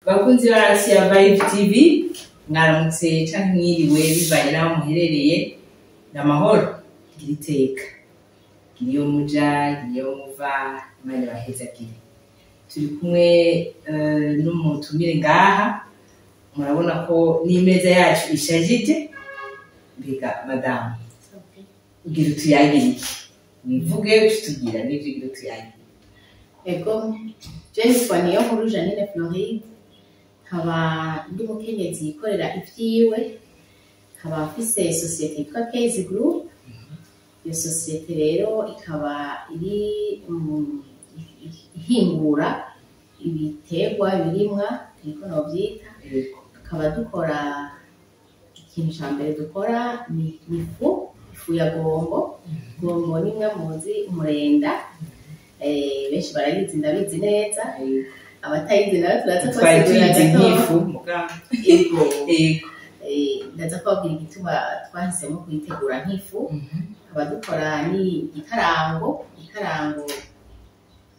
bakunzi bacu ya Vibe TV mwaramutse canke mwiriwe bivanye naho muherereye n'amahoro giriteka niyo muja niyo muva imana bahezagire turi kumwe n'umutumire ngaha murabona ko n'imeza yacu ishajije mbega madame ugira utuyagire wivuge tugira n'ivyo ugira utuyagire ego Jennifer niyo nkuru Janine Floride nkaba ndi mukenyezi yikorera ivyiwe nkaba afise societe yitwa Case Group. Iyo societe rero ikaba iri ihingura ibiterwa birimwa niko novyita, tukaba dukora ikintu ca mbere dukora ni ifu ya gombo. Gombo ni mwe muzi umurenda, benshi barayizi ndabizi neza, abatayizi nawe turaza kubasigurira gato. Ndaza kubabwira igituma twahisemo kuyitegura nk'ifu. Tukaba dukora ni igikarango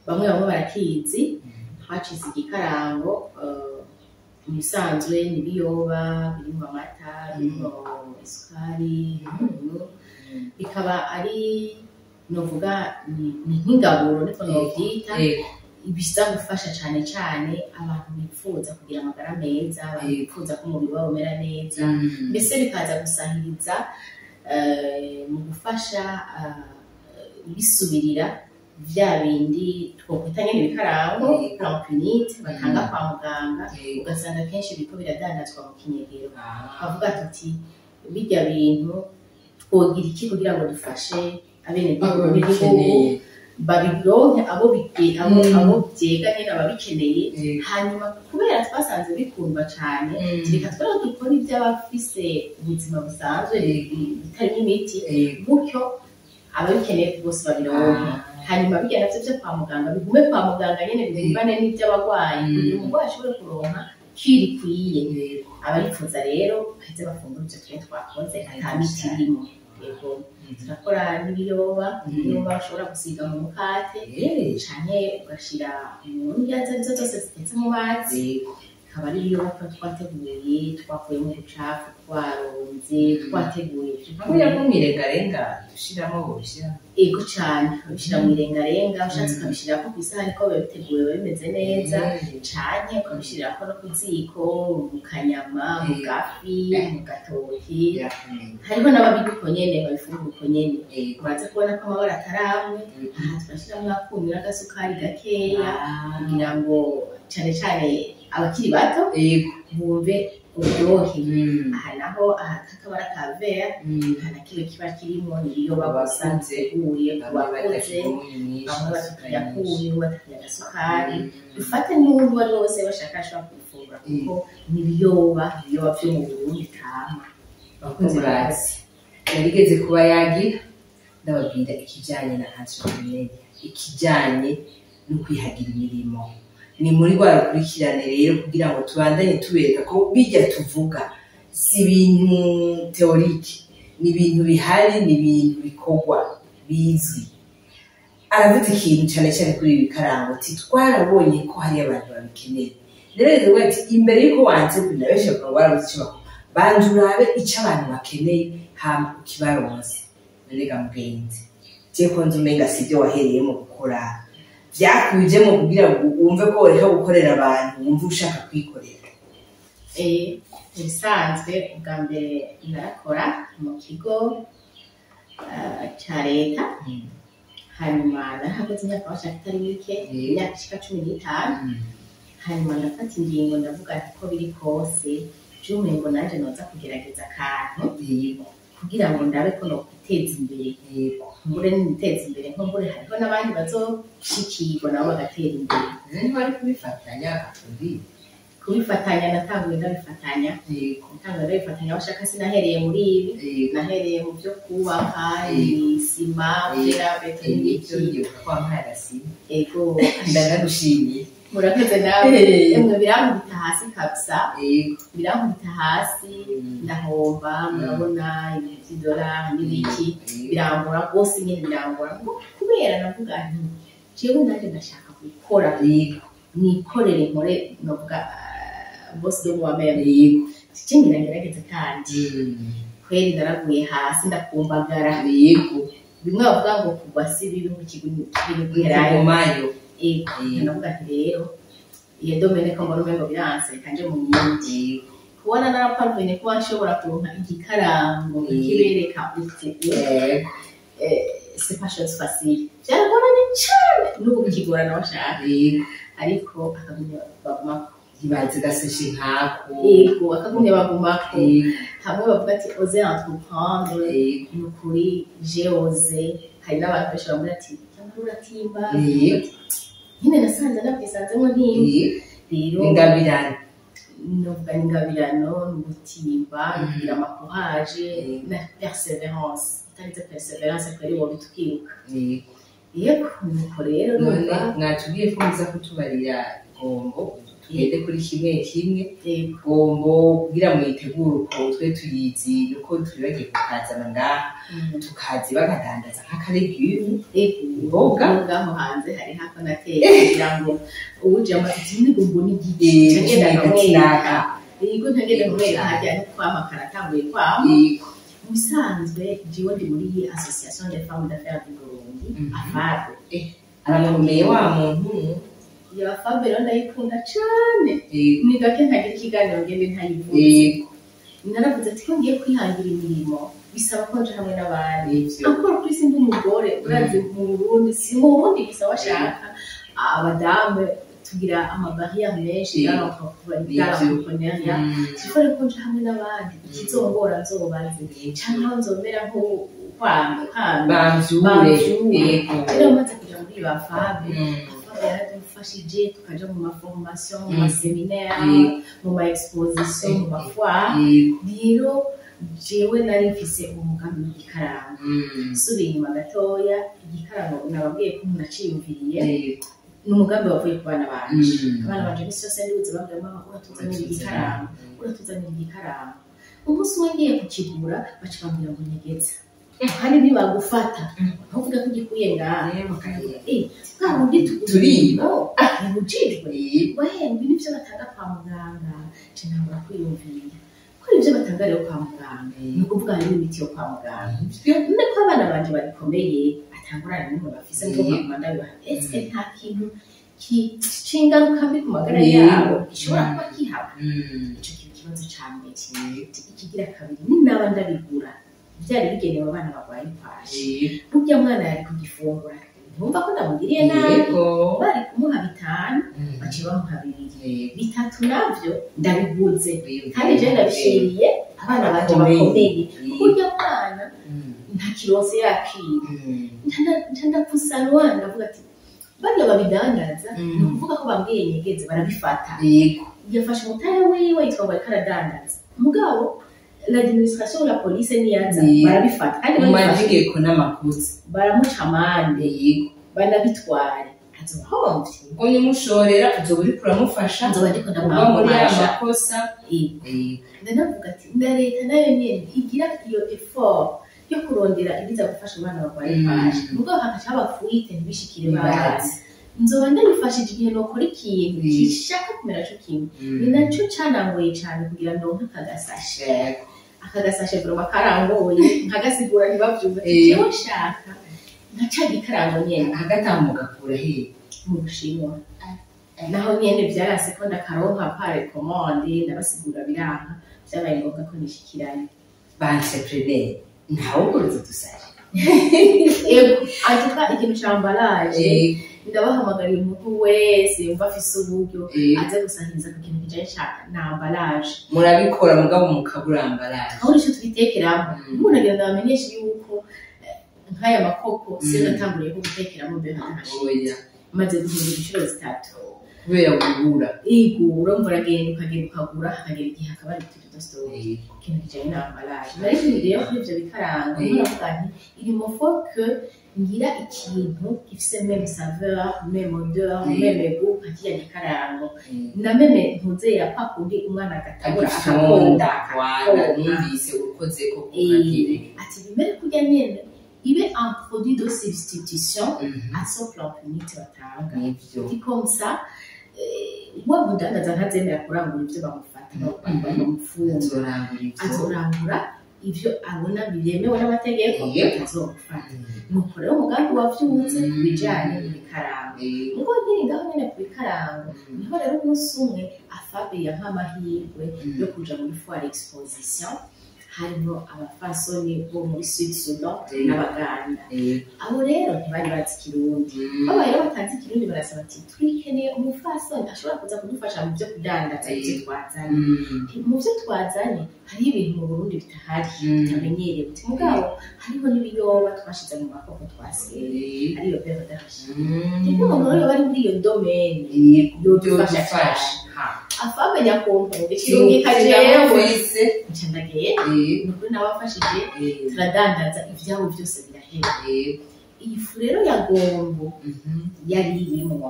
bamwe barakizi, twacize igikarango ibisanzwe n'ibiyoba birimo amata birimo isukari, bikaba ari novuga ni nk'ingaburo niko novyita, ibisa gufasha cane cane abantu bifuza kugira amagara meza, abantu bifuza ko umubiri wabo umera neza, mbese bikaza gusahiriza mu gufasha bisubirira vya bindi twokwita nyene ibikarango plampinite batanga kwa muganga, ugasanga kenshi biriko biradandazwa mu kinyegero. Bavuga tuti birya bintu twogira iki kugira ngo dufashe abenegihugu b'igihugu babironke abo vyega nyene ababikeneye, hanyuma kubera twasanze bikundwa cane reka twero dukora ivy'abafise ubuzima busanzwe bitari imiti, gutyo ababikeneye bose babironke, hanyuma bijya navyo vyo kwa muganga bigume kwa muganga nyene bivane n'ivy'abagwayi kugira umugwayi ashobore kuronka kirikwiye. Abarifuza rero baheze bafungura ivyo twari twakoze ata miti irimo. Yego turakora n'ibiyoba ushobora gusiga mu mukate canke ugashira mu ndya zose zitetse mu mazi. Akaba ari ibiyoba twateguye twakuye mu bucafu twaronze twateguye hamwe mu irengarenga dushiramo ubishira ego cane ubishira mu irengarenga, ushatse ukabishirako kw'isahani ko biba biteguye biba bimeze neza, canke ukabishirako no kuziko mu kanyama mu gafi mu gatoki. Hariho n'ababirya uko nyene babifungura uko nyene, uraza kubona ko amabara ataramwe. Aha turashiramwo akunyu n'agasukari gakeya kugira ngo cane cane abakiri bato bumve uburyohe. Aha naho akabara ka vert nta kibe kiba kirimo, n'ibiyoba gusa biteguye kubakuze, bamwe batakarya kunyu batakarya agasukari. Dufate n'uwundi wari wose bashaka ashobora kubifungura kuko n'ibiyoba vyo mu Burundi kama. Bakunzi bazi yarigeze kuba yagira ndababwira ikijanye na entrepreneur, ikijanye no kwihagira imirimo. Ni muri rwa rukurikirane rero kugira ngo tubandanye tubereka ko bijya tuvuga si ibintu teorike, ni ibintu bihari, ni ibintu bikorwa bizwi. Aravuze ikintu cyane cyane kuri ibi bikarango ati twarabonye ko hari abantu babikeneye. Rero ati imbere yuko wanze kunabesha ko warabuze icyo bakora, banje urabe icyo abantu bakeneye hama ukibaronse. Nega mugenzi je ko nzumenga sivyo wahereyemo gukora vyakujemo kugira ngo wumve ko ureka gukorera abantu, wumve ushaka kwikorera. Ibisanzwe ubwa mbere narakora mu kigo ca leta, hanyuma narahakoze imyaka bashaka itari mike, imyaka ishika 15. Hanyuma ndafata ingingo ndavuga ati ko biri kose vy'umengo nanje noza kugerageza akantu kugira ngo ndabe ko nokwiteza imbere. Mbure niteza imbere nko mbure hariho n'abandi bazoshikirwa nabo bagatera imbere. Bari kubifatanya natanguye ndabifatanya, bashaka sinahereye muri ibi, nahereye mu byo kubaka isima, beto n'ibiki kwa mpara sima. Ego ndanagushimiye. Murakoze nawe. Emwe birankubita hasi kabisa, birankubita hasi ndahomba. Murabona ibintu by'idolari n'ibiki birangora rwose, nyine birangora kubera navuga nti jewe naje ndashaka gukora nikorere nkore novuga boss de moi-même yego cingira ngerageze kandi kweri naraguye hasi ndakumbagara yego bimwe bavuga ngo kugwa si bibi mu kigerayo mayo navuga ati rero iyo domene ko mbona umengo biranse kanje mu yindi kubona naraparvene kuba nshobora kuronka igikarango kibereka uti c'est pas chose facile byaragoranye cyane n'ubu kigorana washaka ariko akagumya bagumako ibaze gaseshe nkako yego akagumya bagumako hamwe bavuga ati oser entreprendre n'ukuri j'ai osé hari n'abantu benshi bamubwira ati cyangwa uratimba nyine nasanze nabwisanzemo ntimba rero ingabirano novuga ingabirano n'ugutimba kugira amakuhaje na perseverance itarize perseverance kweri wowe tukiruka yego nuko rero none mwatubwiye ko muza kutubarira gombo tugende kuri kimwe kimwe gombo kugira mwitegure uko twe tuyizi yuko twibagiye kukazana ngaha tukazi bagadandaza nk'akaregume imboga ngaho hanze hari hako nateye kugira ngo ubuje amatiti n'igombo n'igiti ngenda nkamwereka yego ntagenda nkamwereka hajya no kwamakara atanguye kwamo musanzwe jiwe ndi muri association des femmes d'affaires du Burundi afado arakomeye wa muntu ya Fabio ndayikunda cyane ni gake ntagira ikiganiro ngende ntayivuze naravuze ati ko ngiye kwihangira imirimo bisaba ko nje hamwe n'abandi akora kuri sindi umugore urazi mu Burundi si mu Burundi bisaba shaka abadamu tugira amabarrière menshi y'entrepreneuriat sifore ko nje hamwe n'abandi ikizongora nzobaze cyangwa nzomera nko bamvyure rero maze kuja muri ba Fabio yaradufashije tukaja mu maformation mu maseminaire mu ma exposition mu mafoire rero jewe nari mfise umugambi w'igikarango subiye inyuma gatoya igikarango nababwiye ko naciyumviriye n'umugambi wavuye ku bana banje abana banje bose yose ndibuze babwira mama uratuzanira igikarango umunsi umwe ngiye kukigura baca bambwira ngo nyegetse kandi ntibagufata ntuvuga ko ugikuye ngaha bakagira undi turimo ntibujijwe wahembwe n'ibyo batanga kwa muganga ntabura kwiyumvira ko ibyo batanga rero kwa muganga ni ukuvuga hari n'imiti yo kwa muganga none ko abana banje babikomeye atangurana n'imwe bafise ngo baguma ndabibaha ese nta kintu c'ingaruka mbi ku magara yabo gishobora kuba kihaba ico kiba ikibazo ca mbere ikigira kabiri ni naba ndabigura byari bigenewe abana barwaye kwaje burya mwana yari kugifungura ntumva ko ndamugiriye nabi bari kumuha 5 baciye bamuha 2 bitatu navyo ndabiguze kandi je ndabishiriye abana banje bakomeye burya mwana nta kirose yakira ndapfusanwa ndavuga ati bari babidandaza ni ukuvuga ko bambwiye nyegeze barabifata yafashe umutare wiwe yitwa ngo ariko aradandaza mugabo l'administration la police niyaza barabifata kandi barabifata n'amakosa baramuca amande banabitware azohomvye ubonye mushorera uzoba uriko uramufasha nzoba ndiko muri amakosa ndanavuga ati na leta nayo nyene igira iyo effort yo kurondera ibiza gufasha abana barwaye kwaje mugabo hakaca abafuite ntibishikire bazi nzoba ndabifashije igihe nokora ikintu gishaka kumera cyo kintu ni nacyo canangoye cyane kugira ngo akagasashe vroma karangoye nkagasigura ntibavyumva jewe nshaka nkaca gikarango nyene agatambuka kura hehe mu Bushinwa naho nyene byarase ko ndakaronka pare commande ndabasigura biranka byabaye ngombwa ko nishikiranye banseprene ntawo kuruza dusare atuka ikintu cyambaraje ndabahamagariye umuntu wese yumva afise uburyo aze gusahiriza ku kintu kijanye n'ambaraje murabikora mugabo mukabura ambaraje aho nico twitekeramo umuntu agenda bamenyesha yuko nk'aya makopo siyo natanguriye ko gutekeramo mbere nk'ahashira maze guhindura inshuro 3 kubera kugura igura muragenda ukagura hakagera igihe hakaba ari tudo story ikintu kijanye n'ambaraje nari rero kuri ivyo bikaranga naravuga nti il me faut que ngira ikintu gifise même saveur même odeur même goût kakiya gikarango na meme ntuze ya pakundi umwana agatagura akakonda kwana numvise ukoze ko kugire ati bimere kujya nyene ibe un produit de substitution à son plan unité batanga c'est comme ça wa mudandaza ntazemera kurangura ivyo bamufata bamufunga azorangura ivyo abona byemewe n'amategeko atazofata nuko rero umugambi wavyutse kubijanye n'ibikarango ngo nyine ngaho nyene kubikarango niho rero umunsi umwe Afabe yank'amahirwe yo kuja muri foire exposition harimo abafasoni bo muri Sud Sudan n'abaganda abo rero ntibari bazi Kirundi babaye batazi Kirundi barasaba ati twikeneye umufasoni ashobora kuza kudufasha mu byo kudandaza ibyo twazanye mu byo twazanye hari ibintu mu Burundi bitahari bitamenyerewe mugabo hariho n'ibiyoba twashize mu makoko twaseye ariyo pera dashi niko umuntu bari muri iyo domaine yo dufasha Afabe nyakompo Kirundi kajewe ncandageye nuko nabafashije turadandaza ivyabo byose birahera iyi fu rero ya gombo yari irimo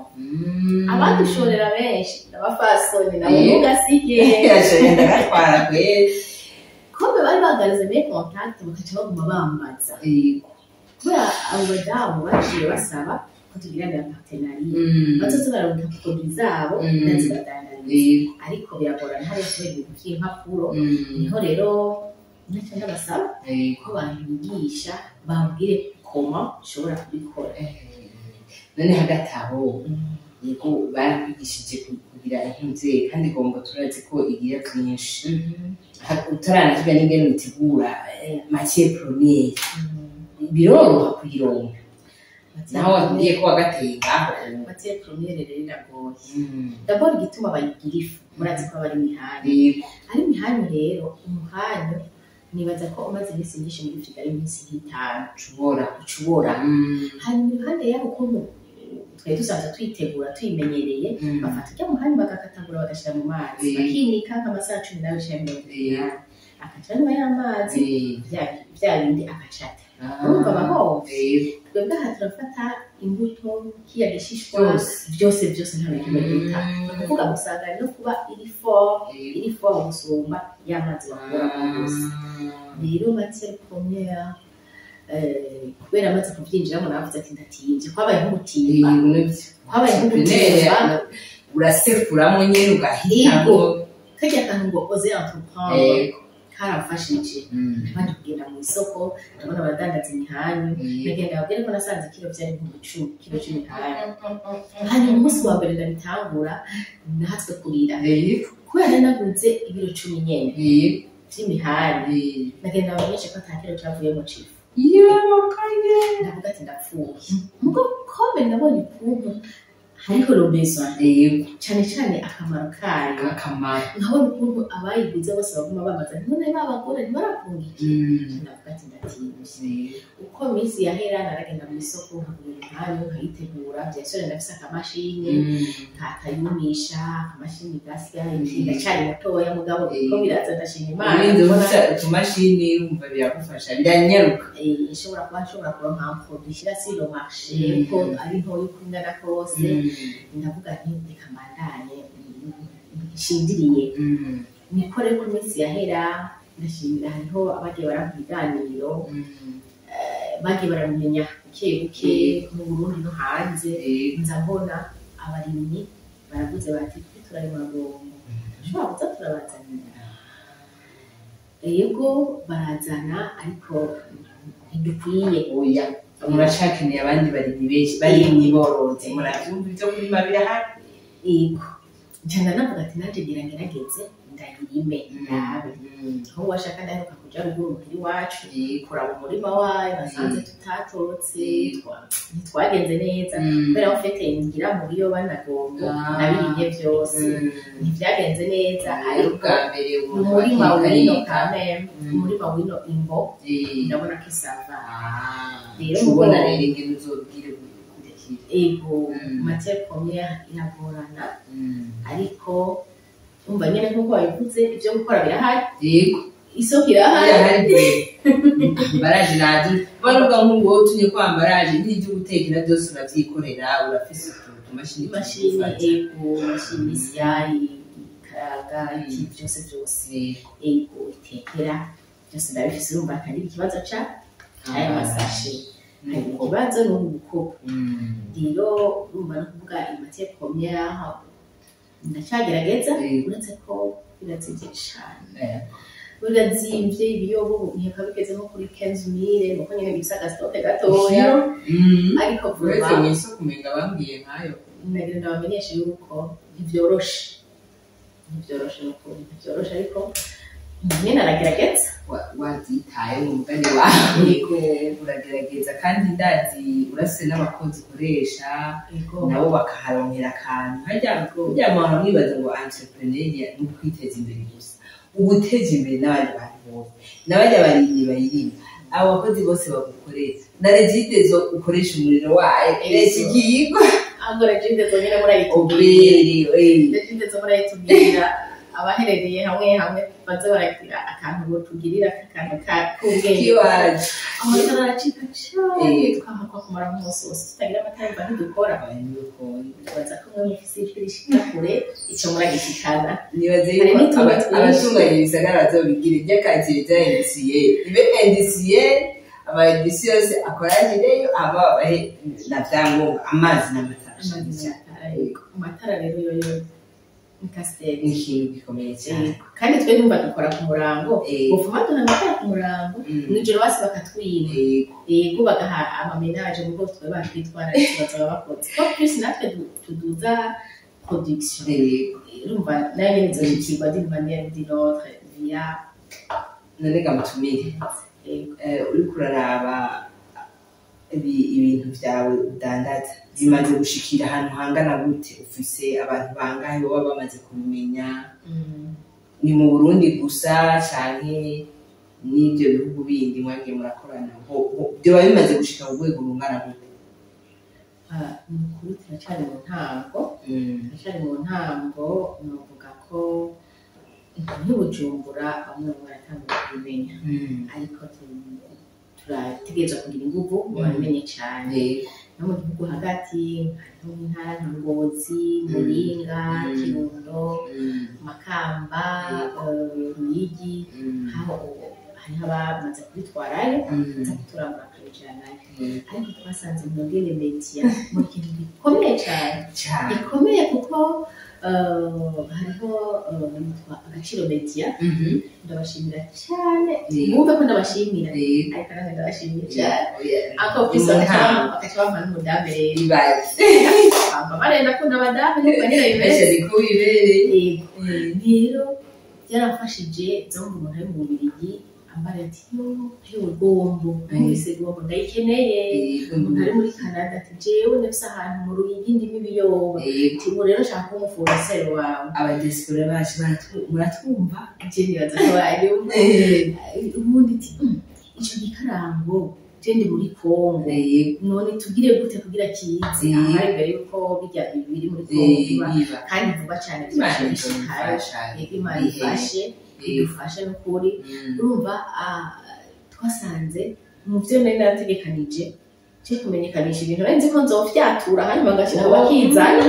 abadushorera benshi n'abafasoni nabo mugasige yashenda gatwara kwe kombe bari bagarize me contact bakaca baguma bambaza kubera abo badamu baciye basaba ko tugirana partenariat bazoze bararonka produit zabo ndazibadandaza ariko biragorana hari ibintu by'impapuro niho rero nicyo ndabasaba ko banyigisha bambwire koma ushobora kubikora none hagati aho yego barakwigishije kugira impunzi kandi gombo turazi ko igira byinshi utaranakiga n'ingene utegura matière première biroroha kuyironka naho wagiye ko wagateye ngaho matière première rero iragoye d'abord igituma bayigira ifu murazi ko bari mihani ari mihani rero umuhanyo nibaza ko umaze iminsi myinshi muri Kigali iminsi nk'itanu ucubora hanyuma iruhande yabo ukuntu twari dusanzwe twitegura twimenyereye bafata ujya muhani bagakatagura bagashyira mu mazi bakinika nk'amasaha 10 akaca nyuma y'amazi bya bindi akacata urumva bahombe twebwe aha turafata imbuto kiya gishishwa byose nta bintu bita kuvuga gusanga no kuba iri fo gusumba y'amazi bakora gusa rero matière première kubera amaze kuvyinjiramo navuze ati ndatinje kwabaye nk'umutimba urasekuramo nyene ugahitamo kajya kantu ngo oser entreprendre karafashije abandi kugenda mu isoko ndabona baradandaza imihanyu nagenda babwire ko nasanze kilo byari kilo 10 hanyuma umunsi wa mbere ndabitangura nahatswe kurira kubera naguze ibiro 10 nyene by'imihanyu nagenda babwire ko atakiro cyavuye mu cifu ndavuga ati ndapfuye mugo kombe ndabonye ukuntu hariho robezo cyane cyane akamaro kayo nkabona ukuntu abayiguze bose baguma bamaza none babagore ntibarakungiye ndavuga ati ndatinze uko minsi yahera naragenda mu isoko nkagura imihanyu nkayitegura byasore ndafise akamashini nkakayumisha akamashini gasya ndacyari mutoya mugabo ko biraza ndashima Imana ndabona utumashini umva biragufasha biranyaruka ishobora kuba nka produit shira sur le marché ko ari nto y'ukungana kose ndavuga nti ndikamandanye shindiriye nikore ku minsi yahera ndashimira hariho abagiye barabiganiro bagiye baramenya buke mu Burundi no hanze nzabona abarimyi baravuze bati turari magombo ushobora kuza turabazanira yego barazana ariko ntidukwiye oya muracakeneye abandi barimyi benshi barimyi borozi murabyumva ibyo kurima birahari yego njana navuga ati naje ngerageze ndayirime nabe aho washaka ndaheruka kuja ruguru muhiri wacu kuraba umurima wayo basanze tutatorotse ntitwagenze neza kubera ufite ngira muri yo banagombo nabirinye byose ntivyagenze neza ariko bwa mbere umurima wino kameme umurima wino imbo ndabona ko isava rero ubona rero ingene uzobwire ego matière première iragorana ariko umva nyene nkuko wabivuze ibyo gukora birahari yego isoko irahari baraje naje baruga nk'uwo tunye kwambaraje n'ibyo gutekera byose uravyikorera urafise utumashini ego mashini siyayi karaga byose ego itekera byose ndabifise urumva kandi ikibazo ca aya masashe ikibazo no gukopa rero urumva no kuvuga matière première ndacyagerageza uretse ko birazimvye cane birazimvye ibiyobo nkeka bigeze nko kuri 15,000 nuko nyene bifise agastoke gatoya ariko uretse mw'isoko umenga bambwiye nkayo nagira ndabamenyesha yuko ntivyoroshe nuko ntivyoroshe ariko nyene aragerageza wazitaye mu mugani wawe yego uragerageza kandi ndazi urase n'abakozi ukoresha nabo bakaharonkera akantu harya muntu mwibaza ngo entrepreneur ni kwiteza imbere gusa ubuteza imbere n'abandi bantu bose n'abajya barinyi bayirima abo bakozi bose bagukorera na Regidezo ukoresha umuriro wayo ikigirwa ahubwo Regidezo nyine murayitubwira Regidezo murayitubwira abaherereye hamwe baze baragira akantu botugirira akantu k'ubwenge amatara aracika cyane twahakwa kumara umunsi wose tutagira amatara ntidukora baza ko mwe mufise ijwi rishika kure ico muragishikana nibaze yuko abatunganya ibisagara bazobigira iby'akazi bya NDCA ibe NDCA aba NDCA yose akoranyireyo aba bahe na vyangombwa amazi n'amatara amatara rero yoyo Mikasteri ikintu gikomeye cyane kandi twe numva dukora ku murango bufuma tunamukora ku murango mwijoro basi bakatwina yego bagaha amamenaje mu bwo twe batwitwara ikibazo babakoze ko plus natwe tuduza production urumva nayo nizo cyigwa d'une manière d'une autre via narega mutumire uri kuraraba ibintu byawe udandaza bimaze gushikira ahantu hangana gute ufise abantu bangahe baba bamaze kubimenya ni mu Burundi gusa canke n'ibyo bihugu bindi mwagiye murakorana byo bimaze gushika mu rwego rungana gute mukuru turacari mu ntango novuga ko nk'Ubujumbura bamwe baratanguye kubimenya ariko turategereza kugira inguvu bamenye cyane no mu gihugu hagati no mu ntara nka Ngozi, Muyinga, Kirundo, Makamba, Ruyigi aho hariho abamaze kubitwarayo baza kuturangura akabijanayo ariko twasanze mu ngene media mu kintu gikomeye cyane gikomeye kuko hariho agaciro media ndabashimira cyane mwumve ko ndabashimira ariko nange ndabashimira cyane ako kwisa akacabampa n'umudamu rero barenda ko ndabadamu niko nyine bibereye rero byarafashije zo mu muntu ari mu Bubiligi ambara ati hewe gombo mwese gombo ndayikeneye umuntu ari muri Canada ati jewe nafise ahantu mu Ruyigi ndimo ibiyoba timu rero nshaka umufoniseri wawe abadiaspora bacu muratwumva je nibaza ko bari ubundi ati ico gikarango je ndi muri Kongo none tugire gute kugira kizi ahari mbere yuko bijya biri muri Kongo kandi vuba cyane byashishikaye Imana ifashe idufashe n'ukuri urumva twasanze mu byo nari narategekanije cyo kumenyekanisha ibintu nari nzi ko nzofyatura hanyuma ngashyira bakizana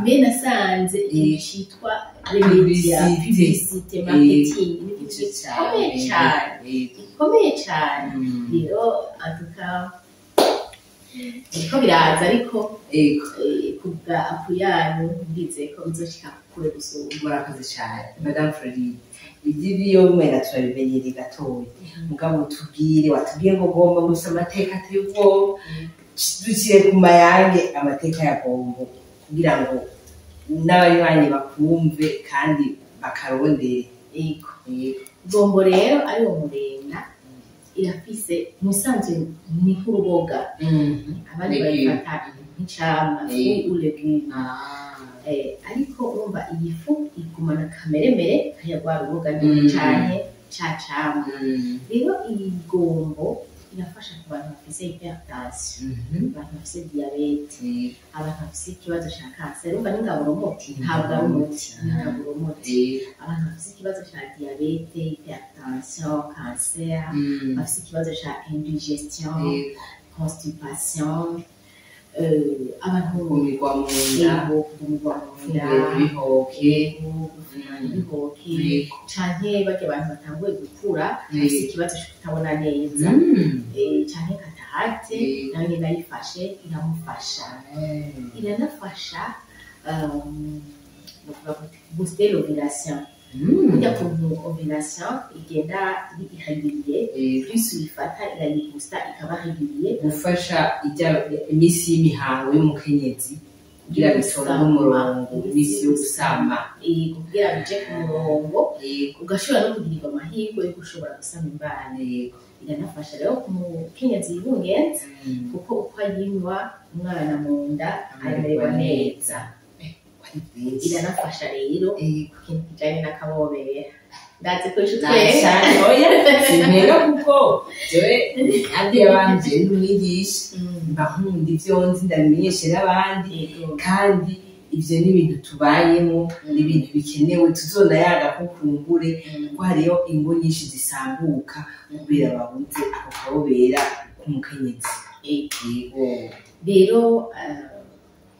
mbe nasanze cyitwa publicité marketing gikomeye cyane rero atuka niko biraza ariko kubwa akuyanyu mbize ko bizoshika kure gusumba murakoze cyane Madame Florine igibiyo mwera turabimenyere gatoya mugabo tubwire watubwiye ngo gomba gusa amateka atevwo dukire ku mayange amateka ya gombo kugira ngo n'abanywanyi bakumve kandi bakarondere gombo rero ari wo murena irafise musanzwe ni kuruboga abandi bayifata nk'icamwa uleguma ariko urumva iyi fu igumana kameremere kayagwa ruboga cyane cacamwa rero iyi gombo irafasha ku bantu bafise hypertension abantu bafise diabete abantu bafise ikibazo cya kanseri urumva n'ingaburo muti ntabwo ari umuti n'ingaburo muti abantu bafise ikibazo cya diabete hypertension cancer bafise ikibazo cya indigestion constipation abantu kumirwa mu nda bihoke canke barya abantu batanguye gukura bafise ikibazo cyo kutabona neza canke katahate nayo nyine ayifashe iramufasha iranafasha nokuvuga kuti booster l'ovulation burya kuntu ovulation igenda ihagiriye plus uyifata irayibusta ikaba hagiriye gufasha imisi y'imihango y'umukenyezi kugira bitonde umurongo imisi yo gusama kugira bije ku murongo ugashobora no kugirirwa amahirwe yo gushobora gusama imbana iranafasha rero ku mukenyezi yibungenze kuko uko ayinywa umwana mu nda amererwa neza iranafasha rero ikintu kijanye n'akabobera ndazi ko isho sinera kuko jewe abwiye abandi n'umwigisha mbakunda ivyo nzi ndabimenyeshere abandi kandi ivyo ni ibintu tubayemo ni ibintu bikenewe tuzonayaga ko kumbure kuko hariyo ingo nyinshi zisambuka kubera babuze ako kabobera k'umukenyezi rero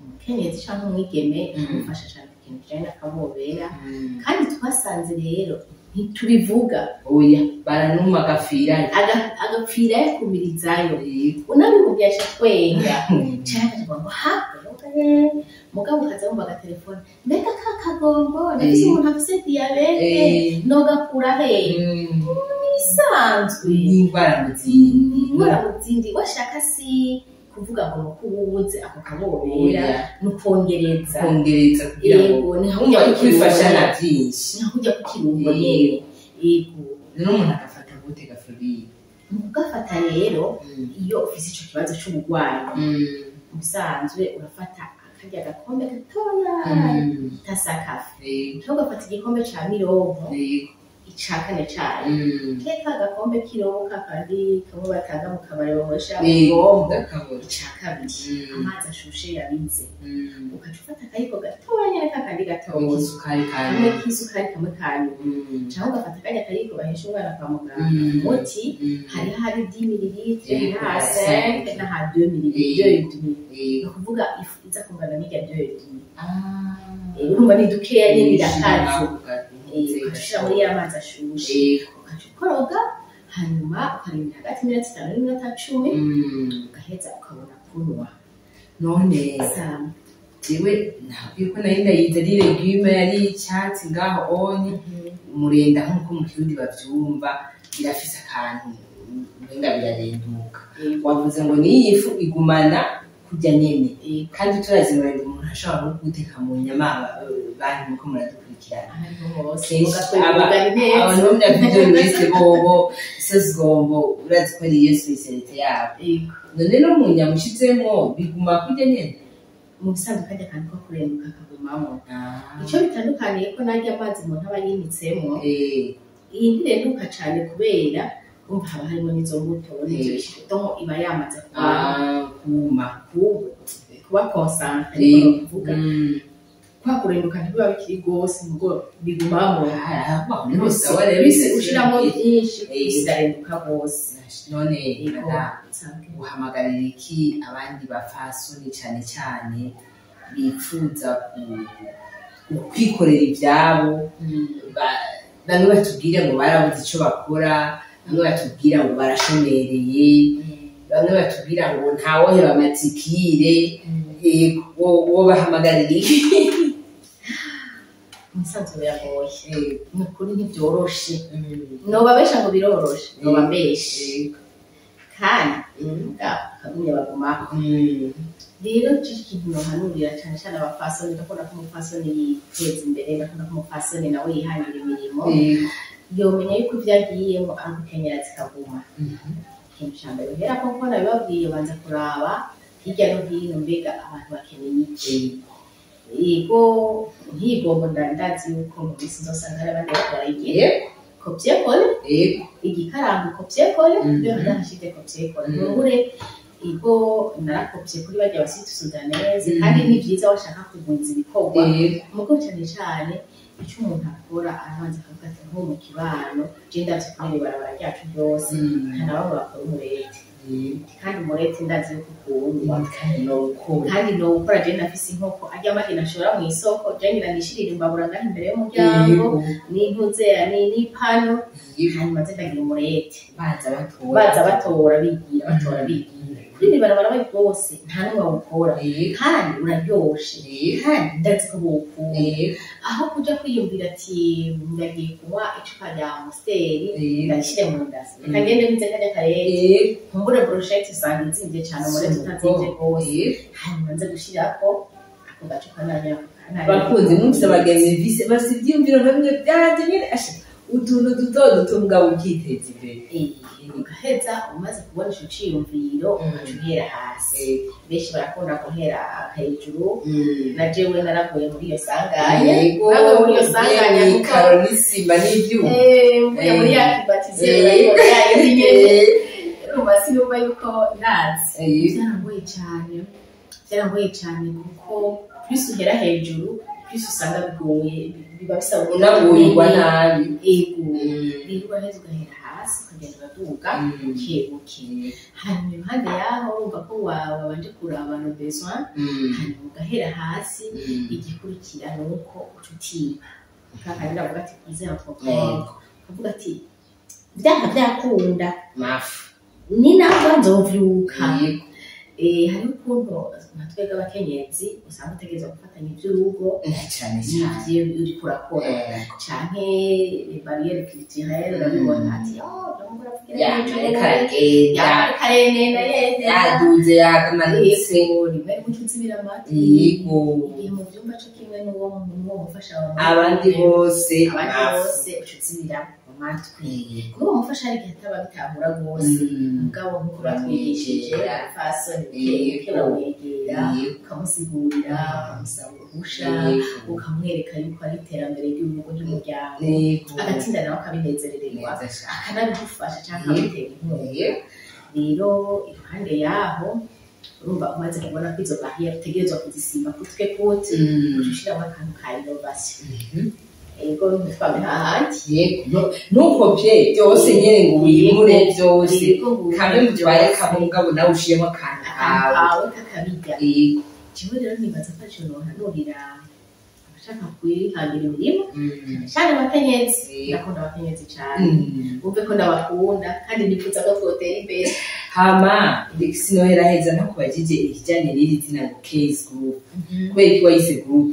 umukenyezi canke umwigeme amufasha cane ku kintu kijanye n'akabobera kandi twasanze rero ntitubivuga oya baranuma agapfira yakumirizayo unabimubwesha twenga cyane ngo mugabo ukaza wumva agatelefone mbega ka kagombo ndetse umuntu afise diyabete nogakura he nisanzwe n'ingwara muzindi washaka si kuvuga ngo nuko ubuze ako kabobera nukongereza kugira ngo nihujya kwifasha na byinshi nihujya kukirungo rero n'umuntu agafata gute gafuriye ugafata rero iyo ufise ico kibazo c'uburwayi ubusanzwe urafata akarya gakombe gatoya tasakafe ugafata igikombe ca mironko icakane cayo keka agakombe k'iroboka kandi kamwe batanga mu kabari bahoresha ubwongo icakabiri amazi ashushe yabize ukaca ufata akayiko gatoya nyene kakandi gatoya kamwe k'isukari kamwe kanyuma canke ugafata akanya akayiko bahesha umwana kwa muganga umuti hari 10 mililitre na 5 na 2 mililitre ni ukuvuga ifu iza kungana n'irya 2 urumva ni dukeya nyene birakaze ukashira muri ya mazi ashushe ukaca ukoroga hanyuma ukarindira hagati y'iminota 5 n'iminota 10 ugaheza ukabona kunywa none jewe ntabwiye ko nari ndayize ari legume yari icyatsi ngaho onye umurenda nk'uko mu kirundi bavyumva birafise akantu umenga birarenduka wavuze ngo niyi fu igumana kurya nyene kandi turazimura umuntu ashobora no guteka mu nyama bantu muko muradukurikirana abantu bo muri video wese bobo sezgombo urazi ko ari iyo speciality yabo none no mu nyama ushizemo biguma kurya nyene mu bisanzwe kandi akantu ko kurenduka kagumamo ico bitandukaniye ko narya amazi umuntu aba yinitsemo iyi ndirenduka cane kubera umva haba harimo n'izo mbuto n'ivyo bishitomo iba yamaze kuba concentré kuvuga kwa kurenduka ntibiba bikiri gose ngo bigumamo ushiramo byinshi bisigarenduka gose none uhamagarira iki abandi bafasoni cane cane bifuza kwikorera ivyabo bamwe batubwira ngo barabuze ico bakora bamwe batubwira ngo barashomereye bamwe batubwira ngo ntawoheba amatsikire wo bahamagarira iki umusanzu biragoye nukuri ntibyoroshe nobabesha ngo biroroshe nobabeshe kandi kagumye bagumako rero ikintu nohanurira cane cane abafasoni ndakunda ko umufasoni yiteza imbere ndakunda ko umufasoni nawe yihangira imirimo yomenya yuko ivyo agiyemo ari ugukenyera zikaguma ikintu ca mbere uhera ko mbona bibabwiye banza kuraba hirya no hino mbega abantu bakeneye iki yego nkigombo ndazi yuko mu bisi nzosanga hari abandi bakora igihe kopiekole igikarango kopiekole iyo hadashite kopiekole nubure igo narakopye kuri bajya abasitu sudanese kandi ni byiza washaka kugunza ibikorwa muko cyane cyane icyo umuntu akora arabanza akavuga ati nko mu kibano je ndavye kuri barabara ryacu byose ntanabo bakora umurete kandi umurete ndazi yuko ukundwa kandi no ukora je ndafise inkoko ajya amahina ashobora mu isoko je ngira nishirira imbabura ngaho imbere y'umuryango n'intuze n'ipano hanyuma ndagira umurete baza batora bigira kuri barabara bari bose nta n'umwe wawukora kandi uraryoshe kandi ndazi ko bawukunda aho kuja kwiyumvira ati ndagiye kunywa icupa rya Amstel ndashire mu ndasi reka ngende nze kajya karere kumbura brochette usanga izimvye cane muri tutazimvye rwose hanyuma nze gushirako ako gacupa nanya bakunze mwumvise abagenzi bise basi ivyumviro bamwe byanje nyene utuntu duto mugabo ukiteza imbere ugaheza umaze kubona ico ciyumviro ugacuhera hasi benshi barakunda guhera hejuru na jewe naraguye muri iyo sanganya nawe muri iyo sanganya karo n'isima n'ivyuma muri ya kibatize urayibona yayo nyene rumasi yumva yuko ndazi byarangoye cyane kuko plus uhera hejuru plus usanga bigoye biba bisaba unagurirwa nabi rero uraheza ugahera hasi ukagenda uraduga bukebuke hanyuma iruhande yaho urumva ko wabanje kuraba no besoin hanyuma ugahera hasi igikurikira ni uko ucutiba kakandi ndavuga ati kwize ukavuga ati byakunda ni nabwo nzovyuka hari ukuntu natwega abakenyezi usanga utegereza gufatanya ivy'urugo cyane uri kurakora canke barriere culturelle urabibona ati yaduze yakamanitse rimwe mucuzibira amati yego mu vyumba co kimwe n'uwo mufasha abandi bose ucuzibira amatwi kuko umufasha ari gihe ataba bitahura rwose mugabo nkuko batwigishije fasoni ukamwegera ukamusigurira ukamusaba uruhusha ukamwereka yuko ari iterambere ry'urugo ry'umuryango agatsinda nawe akabinezerererwa akanabigufasha cyangwa akabitera inkunga rero iruhande yaho urumva umaze kubona ko izo barriere utegerezwa kuzisimba kutwe kote ushiramo akantu ka innovation ego twame hahandi nuko bye byose nyene ngo wimure byose kamwe mutwaye kamugabo nawe ushiyemo akantu kawe kakabirya jewe rero nibaza ko ico nohanurira abashaka kwihangira imirimo cyane abakenyezi ndakunda abakenyezi cyane bumve ko ndabakunda kandi nifuza ko twotera imbere hama sinohera heza no kubajije ikijanye n'iri zina ngo Case Group kubera ko yise group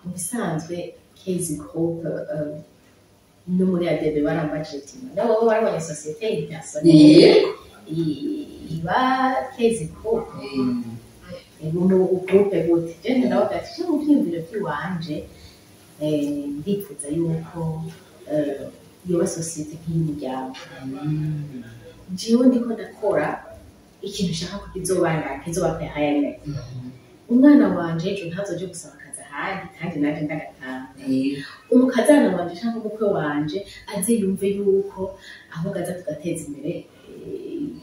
mu bisanzwe Case Group no muri ADB barambaje nabo barabonye societe personnelle iba Case Group mu groupe gute je nawe ati mu byumviro by'iwanje ndifuza yuko yoba societe nk'umuryango jewe ndiko ndakora ikintu ushaka ko kizoba pehayane umwana wanje ejo ntazoje gusaba akazi ahandi kandi naje ndagatanga umukazana wanje cyangwa umukwe wanje aze yumve yuko aho gaza tugateza imbere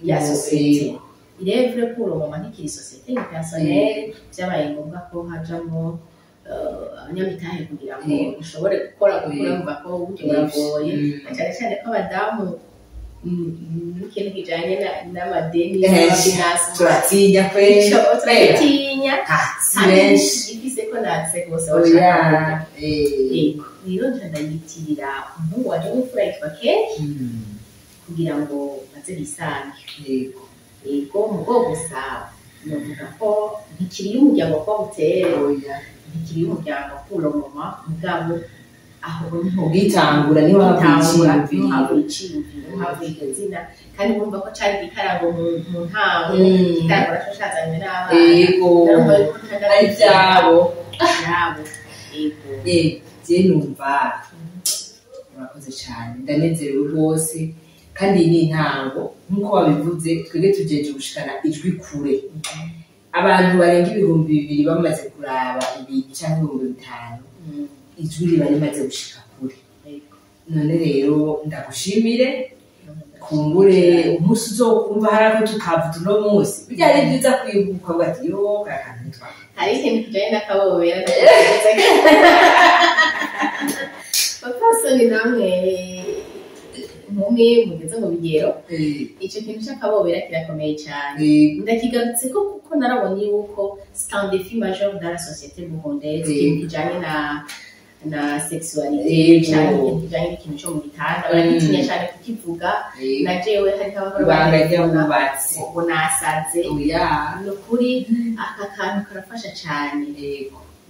ya societe irevre pour le moment nk'ikiri societe personnelle byabaye ngombwa ko hajamo abanyamitahe kugira ngo ushobore gukora mva ko uburyo buragoye cyane cyane ko abadamu ikintu kijanye n'amadeni n'amabinasi turatinya kwesha turatinya ifise ko natse gose washaka rero ndayitirira umuhungu waje w'imfura yitwa Kate kugira ngo aze bisange ego mugo gusa novuga ko ntikiri umuryango ko butere ntikiri umuryango kuro mama mugabo aho ubwitangura niho havuye izina kandi bumva ko cari gikarago mu ntango gitangura cyo cyazanywe n'abana ari byabo je numva murakoze cyane ndanezerewe rwose kandi ni intango nk'uko wabivuze twebwe tugeje gushikana ijwi kure abantu barenga 2,000 bamaze kuraba ibintu cyangwa 5,000 ijwi riba rimaze gushika kure none rero ndagushimire kumbure umunsi uzokumva harako tukavuga uno munsi byari byiza kwibuka bati yo kakantu twa hari ikintu kijanye n'akabobera papa soni namwe nkumi mugeze mu bigero icyo kintu cy'akabobera kirakomeye cyane ndakigarutse ko kuko narabonye yuko c'est un défi majeur dans la société burundaise kijanye na sexualité cyane kijanye n'ikintu cyo mu gitanda baragitinya cyane kukivuga na jewe hari abahora bubatse ngo nasaze nukuri aka kantu karafasha cyane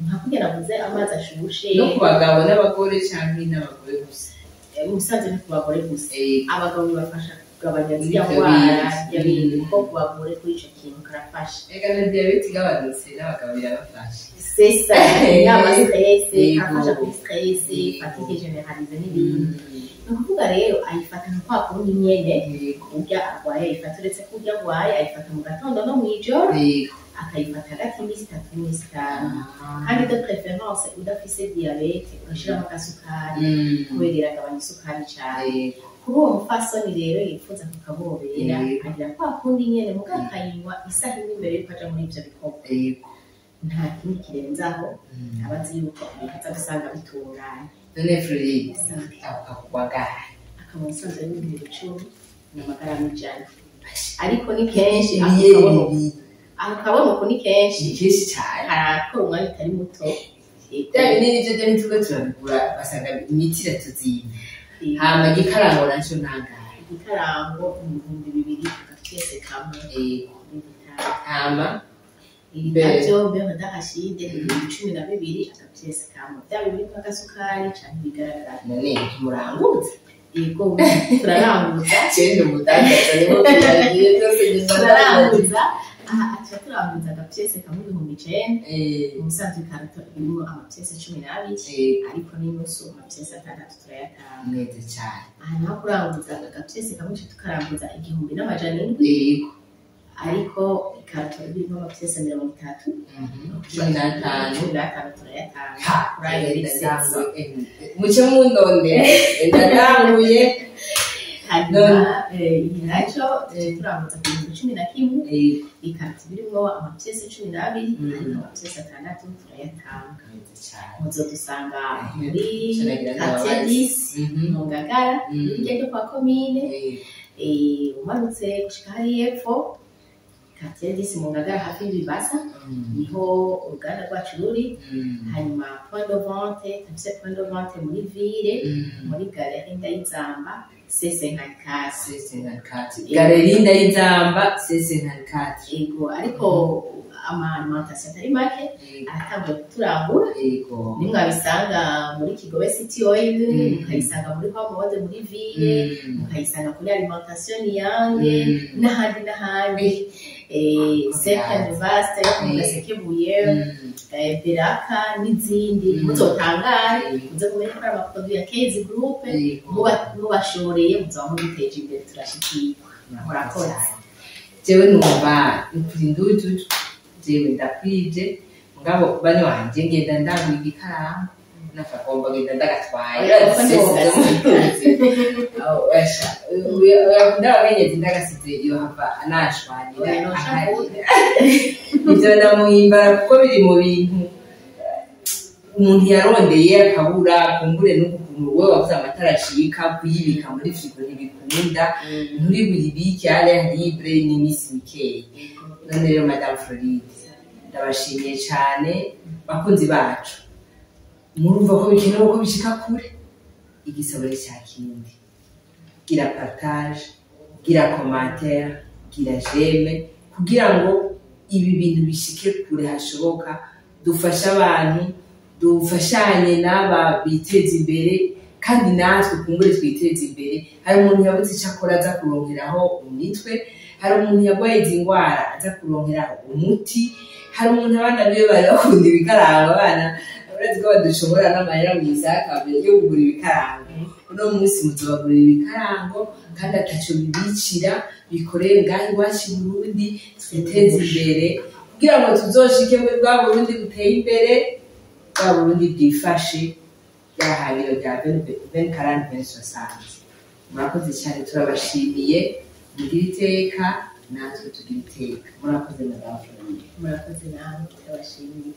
nka kugira navuze amazi ashushe no ku bagabo n'abagore cyangwa n'abagore gusa umusanze ni ku bagore gusa abagabo bafasha kugabanya indwara y'ibindi kuko ku bagore kuri icyo kintu karafasha ega na diabete igabanutse n'abagabo birabafasha c'est ça yaba stress karafasha kuri stress fatigue généralisée n'ibindi ni ukuvuga rero ayifata nka kwa kundi nyene kurya arwaye ayifata uretse kurya arwaye ayifata mu gatondo no mw'ijoro akayifata hagati y'iminsi 3 n'iminsi 5 kandi de préférence udafise diabete urashiramo agasukari kubera iragabanya isukari cyane kuri uwo mufasoni rero yifuza kukabobera agira kwa kundi nyene mugakayinywa isaha imwe imbere yuko aja muri ivyo bikorwa nta kindi kirenzaho abazi yuko abikaza gusanga bitunganye none Floride akubagaye akaba usanzwe ari ibintu 10 n'amagarama 100 ariko ni kenshi akabona uko ni kenshi cyane harakora umwanya utari muto bya binini byo deni tuba turabigura basanga imiti iratuzimba hama igikarango nacyo nangahe igikarango 2,000 agakese kamwe hama ibyo beho dahashide 12 agakese kamwe bya bibiri agasukari cyane bigaragara none tumuranguza yego turaranguza cyende umudandaza niho turagiye byose turaranguza acha turanguza agakese kamwe 9,000 umusanzwe karito irimo amapyese 12 ariko n'inusu amapyese 6 turayatanga neza cyane aha naho kuranguza agakese kamwe tukaranguza 1,700 ariko ikarito irimo amapyese 30 15 turayatanga kurayirisanzwe mucyo mundonde ndaranguye hanyuma nacyo turanguza ku 11 ikarito birimo amapyese 12 ariko amapyese 6 turayatanga muzodusanga muri Katedis mu Ngagara iryo kwa komine umanutse gushika hari epfo Katedis mu Ngagara hafi y'Ibibasa niho uruganda rwacu ruri hanyuma point de vente tafise point de vente muri ville muri galerie Ndayizamba C54 galerie Ndayizamba C54 yego ariko alimentation atari make aratanguye kuturangura nimwabisanga muri Kigobe City Oil mukayisanga muri Home muri ville mukayisanga kuri alimentation yange n'ahandi second vaste mugasekebuye Beraka n'izindi muzotangare muze kumenya ko abaproduit ya Kezi Group mubashoreye muzaba mubiteje imbere turashikirwa murakoze jewe numva ndudu jewe ndakwije ngabo bane wanje ngenda ndaguye igikarango nakagomba ngenda ndagatwaye ndabamenyeze ndagasize iyo hava anashwanira ivyo ndamuhimbara kuko biri mu bintu umuntu yarondeye akabura kumbure n'ukuntu we wavuze amatara acika kuyibika muri frigo ntibikunda nturi buyibike ale libre n'imisi mikeyi none rero Madame Floride ndabashimiye cyane bakunzi bacu murumva ko bikenewe ko bishika kure igisabure cya kindi gira partage gira commentaire gira j'aime kugira ngo ibi bintu bishike kure hashoboka dufasha abantu dufashanye n'aba biteza imbere kandi natwe kumbure twiteza imbere hari umuntu yabuze icyo akora aza kuronkeraho umutwe hari umuntu yarwaye izi ndwara aza kuronkeraho umuti hari umuntu abana biwe bari bakunda ibikarango abana urazi ko badushobora n'amahera mu isakabiri yo kugura ibikarango uno munsi muzobagurira ibikarango kandi ataco bibicira bikorere ngaho iwacu i Burundi twiteze imbere kugira ngo tuzoshike muri bwa Burundi buteye imbere bwa Burundi bwifashe byahabiro bya 2040 murakoze cyane turabashimiye mugira iteka natwe tugira iteka murakoze murakoze namwe turabashimiye